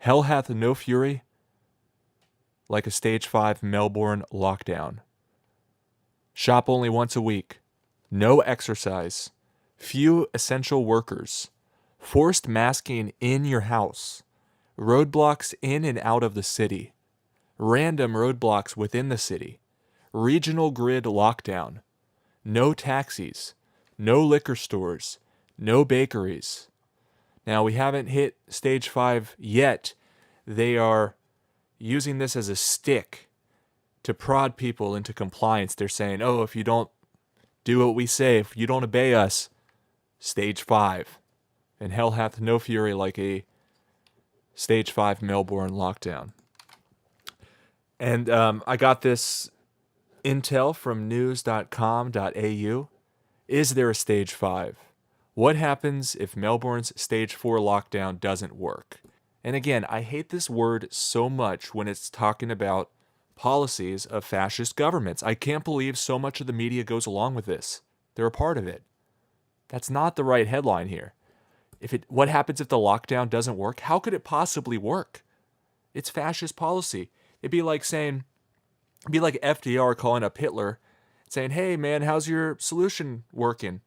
Hell hath no fury like a stage 5 Melbourne lockdown. Shop only once a week. No exercise. Few essential workers. Forced masking in your house. Roadblocks in and out of the city. Random roadblocks within the city. Regional grid lockdown. No taxis. No liquor stores. No bakeries. Now, we haven't hit stage 5 yet. They are using this as a stick to prod people into compliance. They're saying, oh, if you don't do what we say, if you don't obey us, stage 5. And hell hath no fury like a stage 5 Melbourne lockdown. And I got this intel from news.com.au. Is there a stage 5? What happens if Melbourne's stage 4 lockdown doesn't work? And again, I hate this word so much when it's talking about policies of fascist governments. I can't believe so much of the media goes along with this. They're a part of it. That's not the right headline here. What happens if the lockdown doesn't work? How could it possibly work? It's fascist policy. It'd be like FDR calling up Hitler, saying, hey man, how's your solution working?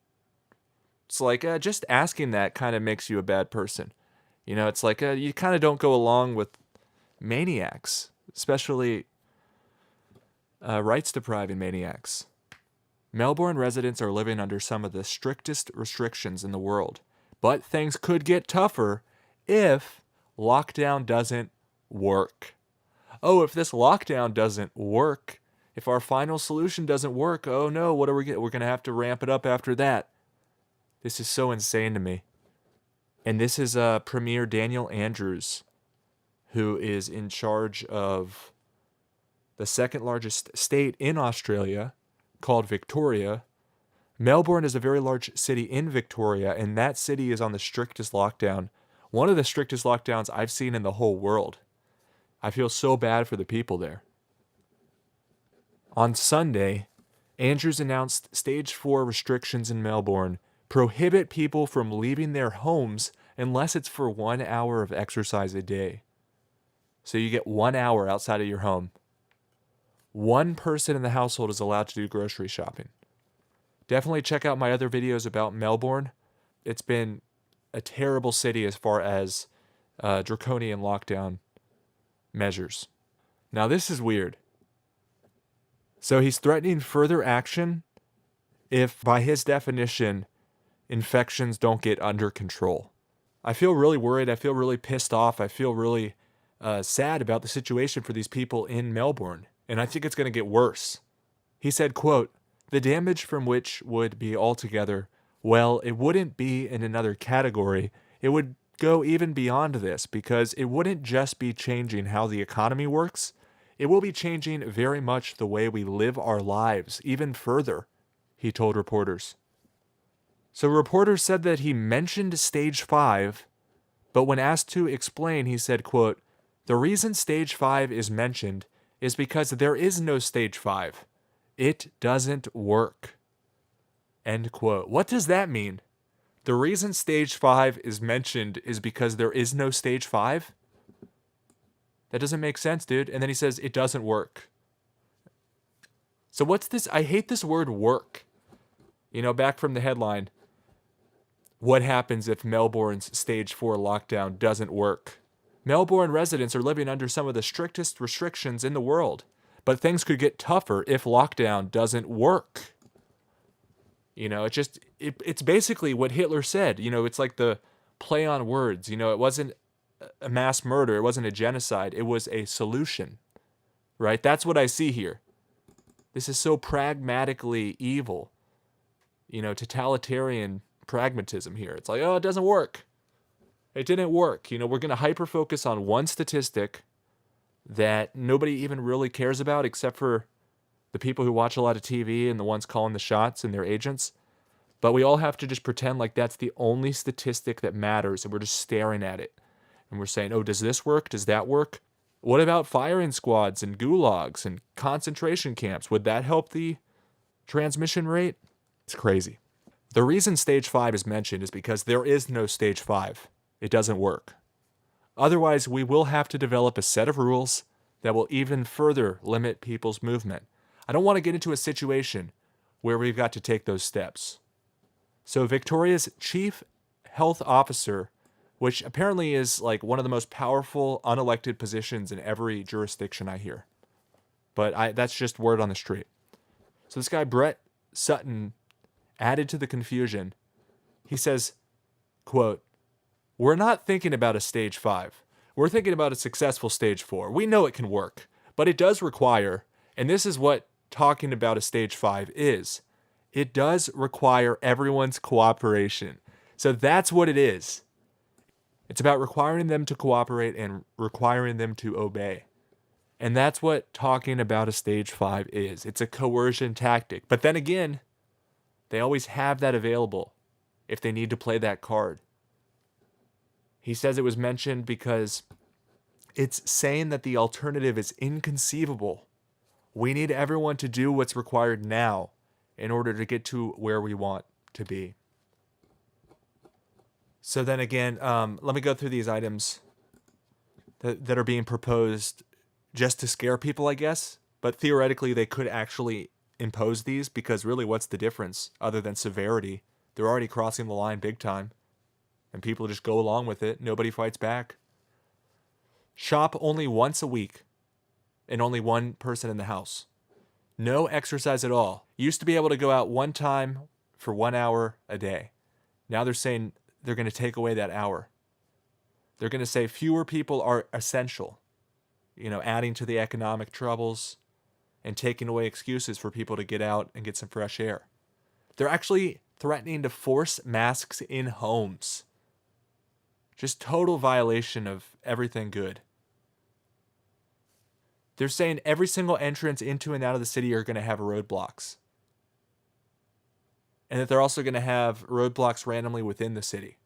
It's like, just asking that kind of makes you a bad person. You know, it's like, you kind of don't go along with maniacs, especially rights-depriving maniacs. Melbourne residents are living under some of the strictest restrictions in the world, but things could get tougher if lockdown doesn't work. Oh, if this lockdown doesn't work, if our final solution doesn't work, oh no, what are we going to? We're going to have to ramp it up after that. This is so insane to me. And this is Premier Daniel Andrews, who is in charge of the second largest state in Australia, called Victoria. Melbourne is a very large city in Victoria, and that city is on the strictest lockdown. One of the strictest lockdowns I've seen in the whole world. I feel so bad for the people there. On Sunday, Andrews announced stage 4 restrictions in Melbourne prohibit people from leaving their homes unless it's for 1 hour of exercise a day. So you get 1 hour outside of your home. One person in the household is allowed to do grocery shopping. Definitely check out my other videos about Melbourne. It's been a terrible city as far as draconian lockdown measures. Now this is weird. So he's threatening further action if, by his definition, infections don't get under control. I feel really worried. I feel really pissed off. I feel really sad about the situation for these people in Melbourne. And I think it's going to get worse. He said, quote, the damage from which would be altogether, well, it wouldn't be in another category. It would go even beyond this because it wouldn't just be changing how the economy works. It will be changing very much the way we live our lives even further, he told reporters. So reporters said that he mentioned stage 5, but when asked to explain, he said, quote, the reason stage 5 is mentioned is because there is no stage 5. It doesn't work. End quote. What does that mean? The reason stage 5 is mentioned is because there is no stage 5? That doesn't make sense, dude. And then he says it doesn't work. So what's this? I hate this word work. You know, back from the headline, what happens if Melbourne's stage 4 lockdown doesn't work? Melbourne residents are living under some of the strictest restrictions in the world, but things could get tougher if lockdown doesn't work. You know, it's basically what Hitler said. You know, it's like the play on words. You know, it wasn't a mass murder. It wasn't a genocide. It was a solution, right? That's what I see here. This is so pragmatically evil, you know, totalitarian pragmatism here. It's like, oh, it doesn't work. It didn't work. You know, we're going to hyper-focus on one statistic that nobody even really cares about except for the people who watch a lot of TV and the ones calling the shots and their agents. But we all have to just pretend like that's the only statistic that matters, and we're just staring at it. And we're saying, oh, does this work? Does that work? What about firing squads and gulags and concentration camps? Would that help the transmission rate? It's crazy. The reason stage 5 is mentioned is because there is no stage 5. It doesn't work. Otherwise, we will have to develop a set of rules that will even further limit people's movement. I don't want to get into a situation where we've got to take those steps. So Victoria's chief health officer, which apparently is like one of the most powerful unelected positions in every jurisdiction I hear. But that's just word on the street. So this guy, Brett Sutton, added to the confusion. He says, quote, "We're not thinking about a stage 5. We're thinking about a successful stage 4. We know it can work, but it does require, and this is what talking about a stage 5 is, it does require everyone's cooperation." So that's what it is. It's about requiring them to cooperate and requiring them to obey. And that's what talking about a stage 5 is. It's a coercion tactic. But then again, they always have that available if they need to play that card. He says it was mentioned because it's saying that the alternative is inconceivable. We need everyone to do what's required now in order to get to where we want to be. So then again, let me go through these items that are being proposed just to scare people, I guess. But theoretically, they could actually impose these because really, what's the difference other than severity? They're already crossing the line big time. And people just go along with it. Nobody fights back. Shop only once a week and only one person in the house. No exercise at all. Used to be able to go out one time for 1 hour a day. Now they're saying they're going to take away that hour. They're going to say fewer people are essential. Adding to the economic troubles and taking away excuses for people to get out and get some fresh air. They're actually threatening to force masks in homes. Just total violation of everything good. They're saying every single entrance into and out of the city are going to have roadblocks. And that they're also going to have roadblocks randomly within the city.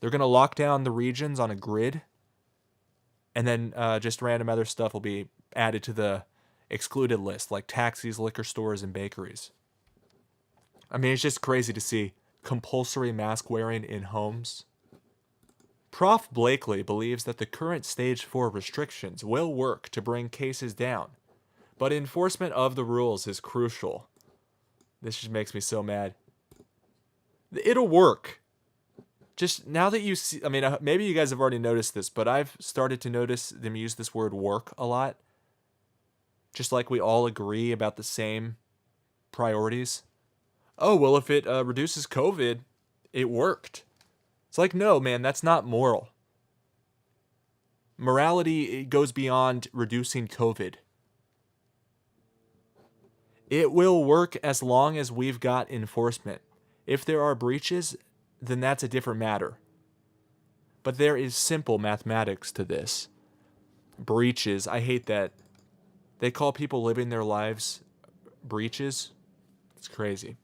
They're going to lock down the regions on a grid. And then just random other stuff will be added to the excluded list, like taxis, liquor stores, and bakeries. I mean, it's just crazy to see compulsory mask wearing in homes. Prof. Blakely believes that the current stage 4 restrictions will work to bring cases down, but enforcement of the rules is crucial. This just makes me so mad. It'll work. Just now that you see, maybe you guys have already noticed this, but I've started to notice them use this word work a lot. Just like we all agree about the same priorities. Oh, well, if it reduces COVID, it worked. It's like, no, man, that's not moral. Morality goes beyond reducing COVID. It will work as long as we've got enforcement. If there are breaches, then that's a different matter. But there is simple mathematics to this. Breaches, I hate that. They call people living their lives breaches. It's crazy.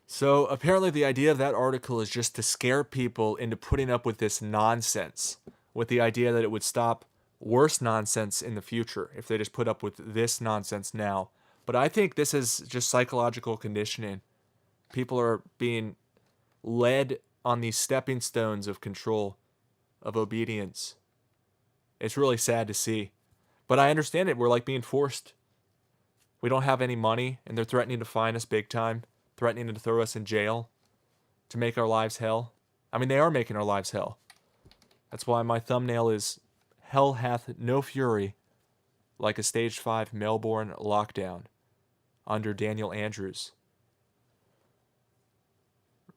So apparently the idea of that article is just to scare people into putting up with this nonsense, with the idea that it would stop worse nonsense in the future if they just put up with this nonsense now. But I think this is just psychological conditioning. People are being led on these stepping stones of control, of obedience. It's really sad to see. But I understand it. We're like being forced. We don't have any money, and they're threatening to fine us big time, threatening to throw us in jail, to make our lives hell. I mean, they are making our lives hell. That's why my thumbnail is "Hell hath no fury like a stage 5 Melbourne lockdown" under Daniel Andrews.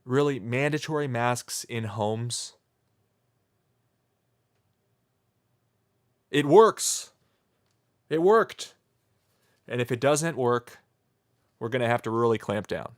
Really, mandatory masks in homes. It works. It worked. And if it doesn't work, we're going to have to really clamp down.